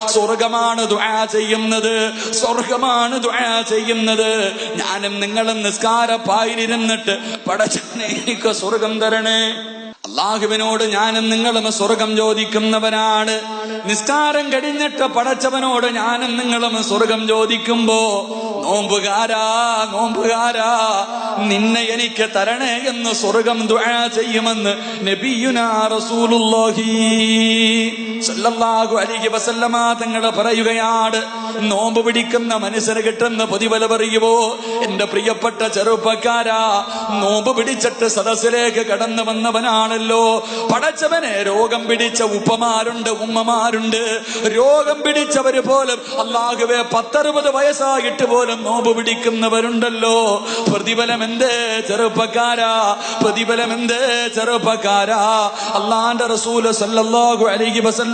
സ്വർഗമാണ് ദുആ ചെയ്യുന്നത്, സ്വർഗമാണ് ദുആ ചെയ്യുന്നത്. ഞാനും നിങ്ങളും നിസ്കാരപ്പായിരിരുന്നിട്ട് പടച്ചവനെ എനിക്ക് സ്വർഗം തരണേ, അള്ളാഹുവിനോട് ഞാനും നിങ്ങളും സ്വർഗം ചോദിക്കുന്നവരാണ്. നിസ്കാരം കഴിഞ്ഞിട്ട് പടച്ചവനോട് ഞാനും നിങ്ങളും സ്വർഗം ചോദിക്കുമ്പോ നോമ്പുകാരാ നോമ്പുകാരാ നിന്നെ എനിക്ക് തരണേ എന്ന് സ്വർഗം ദുആ ചെയ്യുമെന്ന് നബിയുനാ റസൂലുള്ളാഹി സ്വല്ലല്ലാഹു അലൈഹി വസല്ലമ തങ്ങൾ പറയുകയാണ്. നോമ്പ് പിടിക്കുന്ന മനുഷ്യന് കിട്ടുന്ന പ്രതിഫലം അറിയുമോ? എന്റെ പ്രിയപ്പെട്ട ചെറുപ്പക്കാരാ, നോമ്പ് പിടിച്ചിട്ട് സദസ്സിലേക്ക് കടന്നു വന്നവനാണല്ലോ പടച്ചവനെ. രോഗം പിടിച്ച ഉപ്പമാരുണ്ട്, ഉമ്മമാരുണ്ട്. രോഗം പിടിച്ചവര് പോലും അല്ലാഹുവേ 10-60 വയസ്സായിട്ട് പോലും നോമ്പ് പിടിക്കുന്നവരുണ്ടല്ലോ. പ്രതിഫലം എന്തേ ചെറുപ്പക്കാരാ, പ്രതിഫലം എന്തേ ചെറുപ്പക്കാരാ? അല്ലാഹുവിന്റെ റസൂൽ സല്ലല്ലാഹു അലൈഹി വസല്ലമ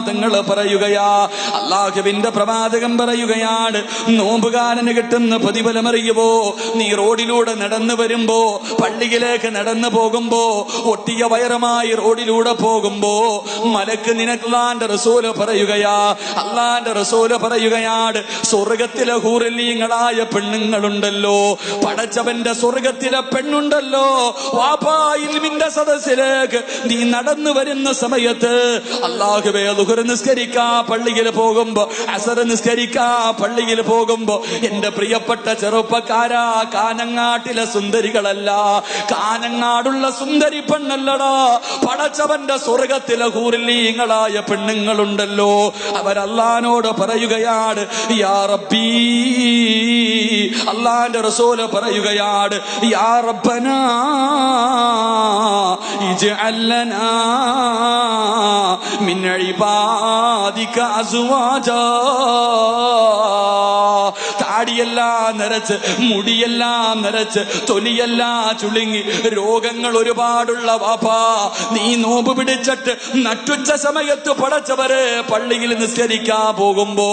തങ്ങൾ പറയുകയാ, അല്ലാഹുവിന്റെ പ്രവാചകൻ പറയുകയാണ്, നോമ്പുകാരന് കിട്ടുന്ന പ്രതിഫലം അറിയുമോ? നീ റോഡിലൂടെ നടന്നു വരുമ്പോ, പള്ളിയിലേക്ക് നടന്നു പോകുമ്പോ, ഒട്ടിയ വയറുമായി റോഡിലൂടെ പോകുമ്പോ മലക്ക് നിനക്ക് അല്ലാഹുവിന്റെ റസൂല് പറയുകയാ, അല്ലാഹുവിന്റെ റസൂല് പറയുകയാണ്, സ്വർഗത്തിലെ ഹൂറിലീങ്ങളായ പെണ്ണുങ്ങളുണ്ടല്ലോ, പടച്ചവന്റെ സ്വർഗത്തിലെ പെണ്ണുണ്ടല്ലോ. വാപ്പായിൽമിന്റെ സദസ്സിലേക്ക് നീ നടന്നു വരുന്ന സമയത്ത് അല്ലാഹുവേ ളുഹർ നിസ്കരിക്കാ പള്ളിയിൽ പോകുമ്പോ, അസർ നിസ്കരിക്കാ പള്ളിയിൽ പോകുമ്പോ, എന്റെ പ്രിയപ്പെട്ട ചെറുപ്പക്കാരാ, കാനങ്ങാട്ടിലെ സുന്ദരികളല്ല, കാനങ്ങാടുള്ള സുന്ദരി പെണ്ണല്ലടാ, പടച്ചവന്റെ സ്വർഗത്തിലെ ഹൂറിലീങ്ങളായ പെണ്ണുങ്ങളുണ്ടല്ലോ. അവരല്ലാഹുവിനോട് പറയുകയാണ്, യാ റബ്ബീ, അല്ലാഹുവിന്റെ റസൂല് പറയുകയാണ്, യാ റബ്ബനാ ഇജ്അൽ ലനാ മിൻ ഇബാദിക അസ്വാജാ. താടിയെല്ലാം നിറച്ച്, മുടിയെല്ലാം നിറച്ച്, തൊലിയെല്ലാം ചുളുങ്ങി, രോഗങ്ങൾ ഒരുപാടുള്ള വാപ്പാ, നീ നോമ്പ് പിടിച്ചിട്ട് നട്ടുച്ച സമയത്ത് പടച്ചവരെ പള്ളിയിൽ നിസ്കരിക്കാൻ പോകുമ്പോ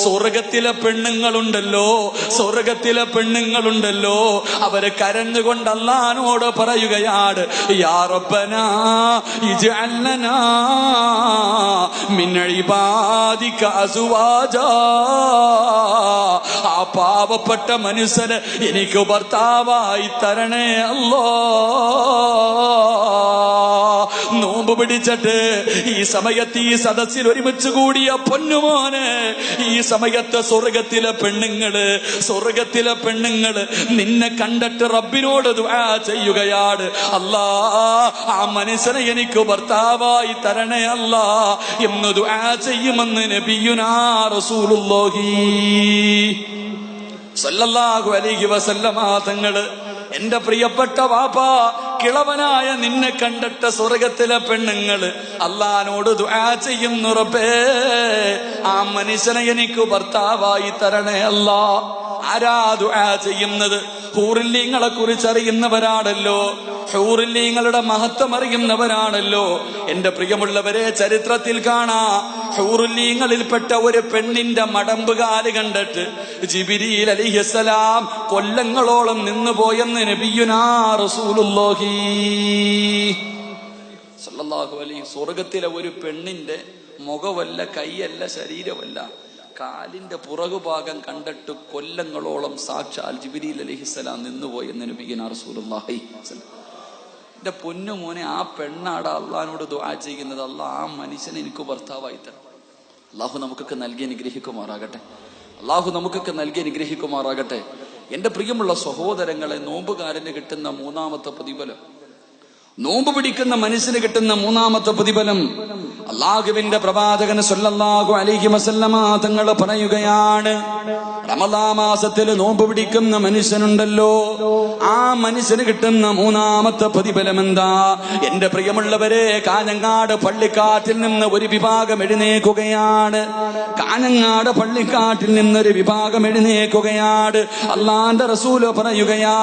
സ്വർഗത്തിലെ പെണ്ണുങ്ങളുണ്ടല്ലോ, സ്വർഗത്തിലെ പെണ്ണുങ്ങളുണ്ടല്ലോ, അവര് കരഞ്ഞുകൊണ്ട് അല്ലാഹുവിനോട് പറയുകയാണ്, യാ റബ്ബനാ ഇജ്അൽ ലനാ മിൻ ഇബാദിക അസ്വാജാ. ആ പാവപ്പെട്ട മനുഷ്യന് എനിക്ക് ഭർത്താവായി തരണേ അല്ലാ. നോമ്പ് പിടിച്ചിട്ട് ഈ സമയത്ത് ഈ സദസ്സിൽ ഒരുമിച്ച് കൂടിയ പൊന്നുമോനെ, ഈ സമയത്ത് സ്വർഗത്തിലെ പെണ്ണുങ്ങള്, സ്വർഗത്തിലെ പെണ്ണുങ്ങള് നിന്നെ കണ്ടിട്ട് റബ്ബിനോട് ദുആ ചെയ്യുകയാണ്, അല്ലാ ആ മനുഷ്യനെ എനിക്ക് ഭർത്താവായി തരണേ അല്ലാ എന്ന് ദുആ ചെയ്യുമെന്ന് നബിയുനാ റസൂലുള്ളാഹി സല്ലല്ലാഹു അലൈഹി വസല്ലമ തങ്ങള്. എന്റെ പ്രിയപ്പെട്ട വാപ്പാ, കിളവനായ നിന്നെ കണ്ടിട്ട് സ്വർഗത്തിലെ പെണ്ണുങ്ങള് അല്ലാഹുവിനോട് ദുആ ചെയ്യുന്നു, റബ്ബേ ആ മനുഷ്യനെ എനിക്ക് ഭർത്താവായി തരണേ അല്ലാ. ആരാ ദുആ ചെയ്യുന്നത്? ഹൂറില്ലീങ്ങളെ കുറിച്ച് അറിയുന്നവരാണല്ലോ, ഹൂറില്ലീങ്ങളുടെ മഹത്വം അറിയുന്നവരാണല്ലോ. എന്റെ പ്രിയമുള്ളവരെ, ചരിത്രത്തിൽ കാണാ, ഹൂറില്ലീങ്ങളിൽപ്പെട്ട ഒരു പെണ്ണിന്റെ മടമ്പുകാല് കണ്ടിട്ട് ജിബ്രീൽ അലൈഹിസ്സലാം കൊല്ലങ്ങളോളം നിന്നുപോയെന്ന് നബിയുനാ റസൂലുള്ളാഹി സല്ലല്ലാഹു അലൈഹി. സ്വർഗത്തിലെ ഒരു പെണ്ണിന്റെ മുഖമല്ല, കൈയല്ല, ശരീരമല്ല, കാലിന്റെ പുറകുഭാഗം കണ്ടിട്ട് കൊല്ലങ്ങളോളം സാക്ഷാൽ ജിബ്രീൽ അലൈഹിസ്സലാം നിന്നുപോയെന്ന് നബിയുനാ റസൂലുള്ളാഹി. എന്റെ പൊന്നുമോനെ, ആ പെണ്ണാടാ അള്ളാഹിനോട് ദുആ ചെയ്യുന്നത്, അല്ലാഹ് ആ മനുഷ്യനെ എനിക്ക് ഭർത്താവായി തരണം. അള്ളാഹു നമുക്കൊക്കെ നൽകി അനുഗ്രഹിക്കുമാറാകട്ടെ, അള്ളാഹു നമുക്കൊക്കെ നൽകി അനുഗ്രഹിക്കുമാറാകട്ടെ. എന്റെ പ്രിയമുള്ള സഹോദരങ്ങളെ, നോമ്പുകാരന് കിട്ടുന്ന മൂന്നാമത്തെ പ്രതിഫലം, നോമ്പ് പിടിക്കുന്ന മനുഷ്യന് കിട്ടുന്ന മൂന്നാമത്തെ പ്രതിഫലം, അല്ലാഹുവിന്റെ പ്രവാചകൻ സല്ലല്ലാഹു അലൈഹി വസല്ലമ തങ്ങൾ പറയുകയാണ്, റമദാൻ മാസത്തിൽ നോമ്പ് പിടിക്കുന്ന മനുഷ്യനുണ്ടല്ലോ, ആ മനുഷ്യന് കിട്ടുന്ന മൂന്നാമത്തെ പ്രതിഫലം എന്താ? എന്റെ പ്രിയമുള്ളവരെ, കാഞ്ഞങ്ങാട് പള്ളിക്കാട്ടിൽ നിന്ന് ഒരു വിഭാഗം എഴുന്നേക്കുകയാണ്, കാഞ്ഞങ്ങാട് പള്ളിക്കാട്ടിൽ നിന്നൊരു വിഭാഗം എഴുന്നേക്കുകയാണ്. അല്ലാഹുവിന്റെ റസൂല് പറയുകയാ,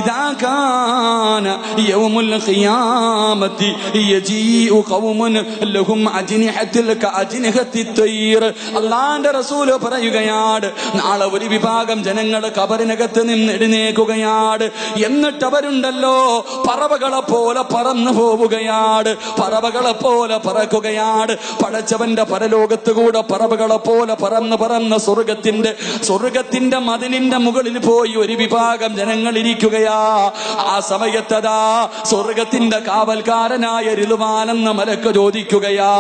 ഇദാ കാന യൗമുൽ ഖിയാമത്തി യജീഉ ഖൗമുൻ ലഹും അജ്നിഹത്തിൽ കഅജ്നിഹത്തി തയ്ർ. അല്ലാഹുവിന്റെ റസൂല് പറയുകയാണ്, നാളെ ഒരു വിഭാഗം ജനങ്ങൾ ഖബറിനകത്ത് നിന്ന് എഴുന്നേൽക്കുകയാണ്. എന്നിട്ട് അവരുണ്ടല്ലോ പറവകളെ പോലെ പറന്നു പോവുകയാണ്, പറവകളെ പോലെ പറക്കുകയാണ്. പടച്ചവന്റെ പരലോകത്ത് കൂടെ പറവകളെ പോലെ പറന്ന് സ്വർഗത്തിന്റെ മതിലിന്റെ മുകളിൽ പോയി ഒരു വിഭാഗം ജനങ്ങൾ ഇരിക്കുകയാ. ആ സമയത്തതാ സ്വർഗത്തിന്റെ കാവൽക്കാരനായ റിദ്വാൻ എന്ന മലക്ക് ചോദിക്കുകയാ,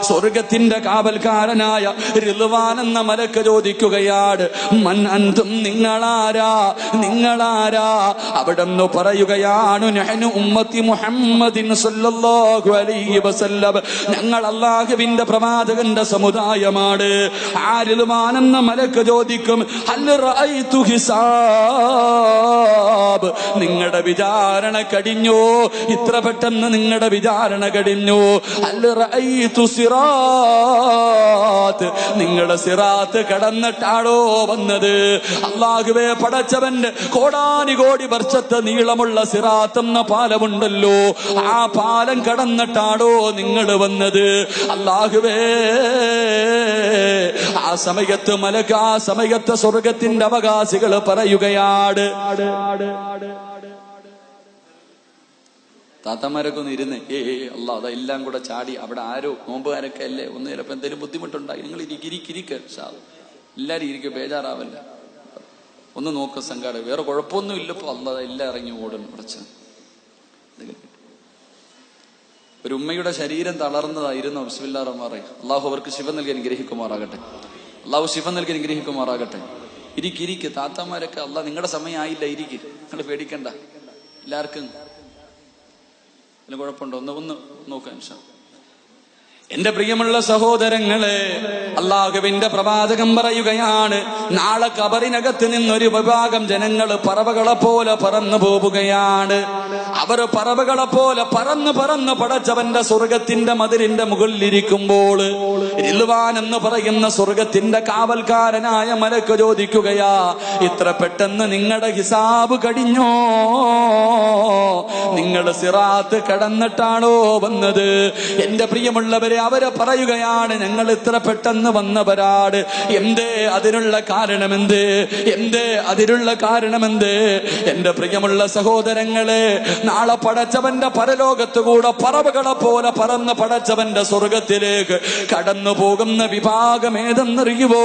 സ്വർഗത്തിന്റെ കാവൽക്കാരനായ റിദ്വാൻ എന്ന മലക്ക് ചോദിക്കുകയാണ്, മൻ അൻതും, നിങ്ങളാരാ? അവിടെന്ന് പറയുകയാണ്, നഹ്നു ഉമ്മത്തി മുഹമ്മദിൻ സല്ലല്ലാഹു അലൈഹി വസല്ലം, ഞങ്ങൾ അല്ലാഹുവിന്റെ പ്രവാചകന്റെ സമുദായമാണ്. ആ റിദ്വാൻ എന്ന മലക്ക് ചോദിക്കും, ഹൽ റഅയ്തു ഹിസാബ്, നിങ്ങളുടെ വിചാരണ കഴിഞ്ഞോ? ഇത്ര പെട്ടെന്ന് നിങ്ങളുടെ വിചാരണ കഴിഞ്ഞു? ഹൽ റഅയ്തു സിറാത്ത്, നിങ്ങളുടെ സിറാത്ത് കടന്നിട്ടാണോ വന്നത്? അല്ലാഹുവേ, പടച്ചവന്റെ കോടാനുകോടി വർഷത്തെ നീളമുള്ള സിറാത്ത് എന്ന പാലമുണ്ടല്ലോ, ആ പാലം കടന്നിട്ടാണോ നിങ്ങൾ വന്നത്? അല്ലാഹുവേ, ആ സമയത്ത് മലക്ക്, ആ സമയത്ത് സ്വർഗത്തിന്റെ അവകാശികൾ പറയുകയാണ്, താത്തമാരൊക്കെ ഒന്ന് ഇരുന്ന് അല്ലാ അതെല്ലാം കൂടെ ചാടി അവിടെ ആരോ നോമ്പുകാരൊക്കെ അല്ലേ, ഒന്ന് ചിലപ്പോൾ എന്തെങ്കിലും ബുദ്ധിമുട്ടുണ്ടായി, നിങ്ങൾ ഇരിക്ക എല്ലാരും ഇരിക്കും, ബേജാറാവല്ല, ഒന്ന് നോക്ക സംഘാടക, വേറെ കുഴപ്പമൊന്നും ഇല്ലപ്പോ അല്ലാ എല്ലാം ഇറങ്ങി ഓടുന്നു. കുറച്ച് ഒരു ഉമ്മയുടെ ശരീരം തളർന്നതായിരുന്നു. ബിസ്മില്ലാഹിർ റഹ്മാനിർ റഹീം. അള്ളാഹു അവർക്ക് ശിവ നൽകി അനുഗ്രഹിക്കുമാറാകട്ടെ, അള്ളാഹു ശിവ നൽകി അനുഗ്രഹിക്കുമാറാകട്ടെ. ഇരിക്ക് താത്തമാരൊക്കെ, അല്ലാ നിങ്ങളുടെ സമയം ആയില്ല, ഇരിക്ക്, നിങ്ങൾ പേടിക്കണ്ട, എല്ലാവർക്കും കുഴപ്പമുണ്ടോ ഒന്ന് നോക്കാം ഇൻഷാ. എന്റെ പ്രിയമുള്ള സഹോദരങ്ങളെ, അല്ലാഹുവിന്റെ പ്രവാചകൻ പറയുകയാണ്, നാളെ ഖബറിനകത്ത് നിന്നൊരു വിഭാഗം ജനങ്ങൾ പറവകളെ പോലെ പറന്നു പോവുകയാണ്. അവർ പറവകളെ പോലെ പറന്ന് പടച്ചവന്റെ സ്വർഗത്തിന്റെ മതിലിന്റെ മുകളിലിരിക്കുമ്പോൾ റിദ്വാൻ എന്ന് പറയുന്ന സ്വർഗത്തിന്റെ കാവൽക്കാരനായ മലക്ക് ചോദിക്കുകയാ, ഇത്ര പെട്ടെന്ന് നിങ്ങളുടെ ഹിസാബ് കഴിഞ്ഞോ? നിങ്ങൾ സിറാത്ത് കടന്നിട്ടാണോ വന്നത്? എന്റെ പ്രിയമുള്ളവരെ, അവര് പറയുകയാണ്, ഞങ്ങൾ ഇത്ര പെട്ടെന്ന് വന്നവരാണ്. എന്തേ അതിനുള്ള കാരണമെന്ത്? എന്റെ പ്രിയമുള്ള സഹോദരങ്ങളെ, നാളെ പടച്ചവന്റെ പരലോകത്ത് കൂടെ പറവകളെ പോലെ പറന്ന് പടച്ചവന്റെ സ്വർഗത്തിലേക്ക് കടന്നു പോകുന്ന വിഭാഗം ഏതെന്നറിയുവോ?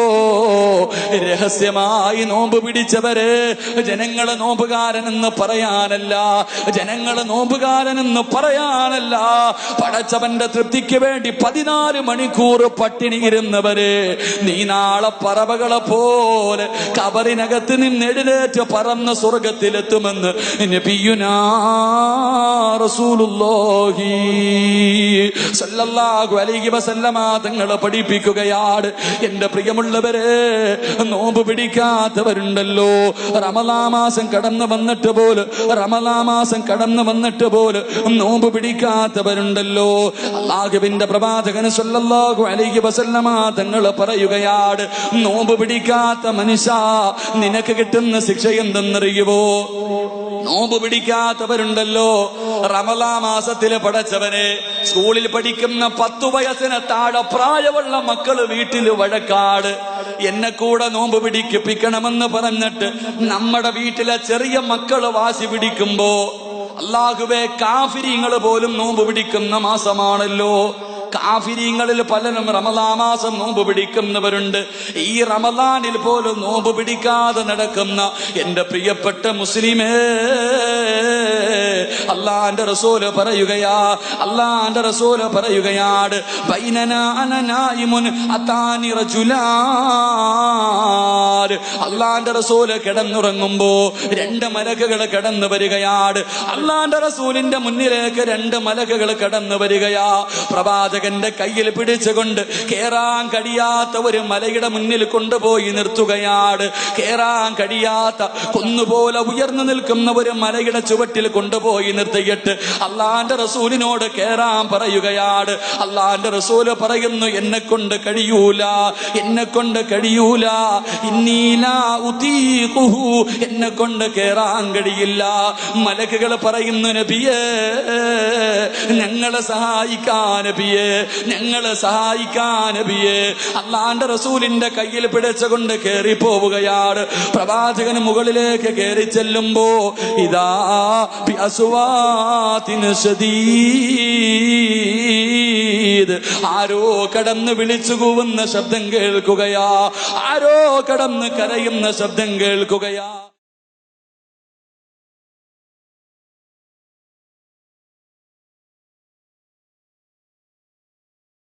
രഹസ്യമായി നോമ്പ് പിടിച്ചവരെ. ജനങ്ങളെ നോമ്പുകാരനെന്ന് പറയാനല്ല, പടച്ചവന്റെ തൃപ്തിക്ക് വേണ്ടി 14 മണിക്കൂർ പട്ടിണി ഇരുന്നവരെ. നീ നാളെ പറവകളെ പോലെ ഖബറിനകത്ത് നിന്ന് എഴുന്നേറ്റ് പറന്ന് സ്വർഗത്തിലെത്തുമെന്ന് നബിയുനാ റസൂലുള്ളാഹി സ്വല്ലല്ലാഹു അലൈഹി വസല്ലമ തങ്ങൾ പഠിപ്പിക്കുകയാണ്. എന്റെ പ്രിയമുള്ളവരെ, നോമ്പ് പിടിക്കാത്തവരുണ്ടല്ലോ, റമളാൻ മാസം കടന്നു വന്നിട്ട് പോലും നോമ്പ് പിടിക്കാത്തവരുണ്ടല്ലോ. അല്ലാഹുവിന്റെ പ്രവാചകൻ സ്വല്ലല്ലാഹു അലൈഹി വസല്ലമ തങ്ങൾ പറയുകയാണ്, നോമ്പ് പിടിക്കാത്ത മനുഷ്യ, നിനക്ക് കിട്ടുന്ന ശിക്ഷ എന്തെന്നറിയുവോ? നോമ്പ് പിടിക്കാത്തവരുണ്ടല്ലോ, റമളാൻ മാസത്തിലെ പടച്ചവനെ, സ്കൂളിൽ പഠിക്കുന്ന 10 വയസ്സിന് താഴെ പ്രായമുള്ള മക്കള് വീട്ടിൽ വഴക്കാട്, എന്നെ കൂടെ നോമ്പ് പിടിപ്പിക്കണമെന്ന് പറഞ്ഞിട്ട് നമ്മുടെ വീട്ടിലെ ചെറിയ മക്കള് വാശി പിടിക്കുമ്പോ, അല്ലാഹുവേ, കാഫിരീങ്ങൾ പോലും നോമ്പ് പിടിക്കുന്ന മാസമാണല്ലോ. കാഫിരീങ്ങളിൽ പലരും റമളാൻ മാസം നോമ്പ് പിടിക്കുന്നവരുണ്ട്. ഈ റമളാനിൽ പോലും നോമ്പ് പിടിക്കാതെ നടക്കുന്ന എന്റെ പ്രിയപ്പെട്ട മുസ്ലിമേ, അല്ലാഹുവിന്റെ റസൂൽ പറയുകയാണ്, ബൈനനാ അന നായിമുൻ അതാനി റജുലാൻ. അല്ലാഹുവിന്റെ റസൂൽ കിടന്നുറങ്ങുമ്പോ 2 മലക്കുകൾ കടന്നു വരികയാണ്. അല്ലാഹുവിന്റെ റസൂലിന്റെ മുന്നിലേക്ക് 2 മലക്കുകൾ കടന്നു വരികയാ. പ്രവാചകന്റെ കയ്യിൽ പിടിച്ചുകൊണ്ട് കേറാൻ കഴിയാത്ത ഒരു മലയുടെ മുന്നിൽ കൊണ്ടുപോയി നിർത്തുകയാണ്. കേറാൻ കഴിയാത്ത കുന്നുപോലെ ഉയർന്നു നിൽക്കുന്ന ഒരു മലയുടെ ചുവട്ടിൽ കൊണ്ടുപോയി നിർത്തിയിട്ട് അല്ലാഹുവിന്റെ റസൂലിനോട് കേറാൻ പറയുകയാണ്. അല്ലാഹുവിന്റെ റസൂല് പറയുന്നു, എന്നെ കൊണ്ട് കഴിയൂല, ഇന്നീലാ ഉതീഖുഹു, എന്നെ കൊണ്ട് കേറാൻ കഴിയില്ല. മലക്കുകൾ പറയുന്നു, നബിയേ, ഞങ്ങളെ സഹായിക്കാൻ നബിയേ, ഞങ്ങളെ സഹായിക്കാൻ നബിയെ. അള്ളാന്റെ റസൂലിന്റെ കയ്യിൽ പിടിച്ചുകൊണ്ട് കേറി പോവുകയാണ്. പ്രവാചകൻ മുകളിലേക്ക് കയറി ചെല്ലുമ്പോ ഇതാ ആരോ കടന്ന് വിളിച്ചു കൂവുന്ന ശബ്ദം കേൾക്കുകയാ, ആരോ കടന്ന് കരയുന്ന ശബ്ദം കേൾക്കുകയാ.